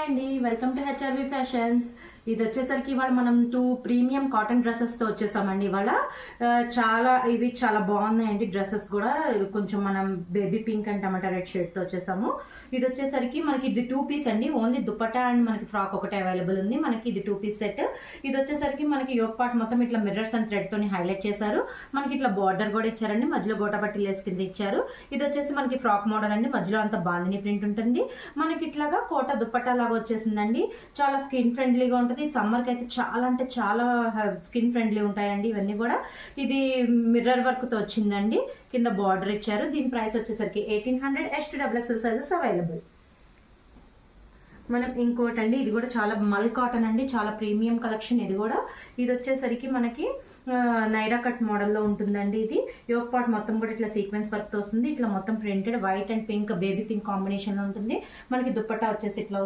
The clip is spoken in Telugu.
అండి, వెల్కమ్ టు హెచ్ఆర్వి ఫ్యాషన్స్. ఇది వచ్చేసరికి ఇవాళ మనం 2 ప్రీమియం కాటన్ డ్రెస్సెస్తో వచ్చేసామండి. ఇవాళ ఇవి చాలా బాగున్నాయండి. డ్రెస్సెస్ కూడా కొంచెం మనం baby pink and tomato red షేడ్తో వచ్చేసాము. ఇది వచ్చేసరికి మనకి ఇది 2 పీస్ అండి. ఓన్లీ దుపట్టా అండ్ మనకి ఫ్రాక్ ఒకటే అవైలబుల్ ఉంది. మనకి ఇది 2 పీస్ సెట్. ఇది వచ్చేసరికి మనకి యోక్ పార్ట్ మొత్తం ఇట్లా మిర్రర్స్ అండ్ థ్రెడ్ తోని హైలైట్ చేశారు. మనకి ఇట్లా బార్డర్ కూడా ఇచ్చారండి. మధ్యలో గోటాపట్టి లేస్ కింద ఇచ్చారు. ఇది వచ్చేసి మనకి ఫ్రాక్ మోడల్ అండి. మధ్యలో అంతా బాందిని ప్రింట్ ఉంటుంది. మనకి ఇట్లాగా కోట దుపట్టా లాగా వచ్చేసిందండి. చాలా స్కిన్ ఫ్రెండ్లీగా ఉంటుంది. సమ్మర్ కి అయితే చాలా అంటే చాలా స్కిన్ ఫ్రెండ్లీ ఉంటాయండి ఇవన్నీ కూడా. ఇది మిర్రర్ వర్క్ తో వచ్చిందండి. కింద బార్డర్ ఇచ్చారు. దీని ప్రైస్ వచ్చేసరికి 1800. XXL sizes available. మనం ఇంకోటి అండి, ఇది కూడా చాలా మల్ కాటన్ అండి. చాలా ప్రీమియం కలెక్షన్ ఇది కూడా. ఇది వచ్చేసరికి మనకి నైరా కట్ మోడల్లో ఉంటుందండి. ఇది యోక్ పార్ట్ మొత్తం కూడా ఇట్లా సీక్వెన్స్ వర్క్ తో వస్తుంది. ఇట్లా మొత్తం printed white and pink baby pink combination లో ఉంటుంది. మనకి దుపట్టా వచ్చేసి ఇట్లా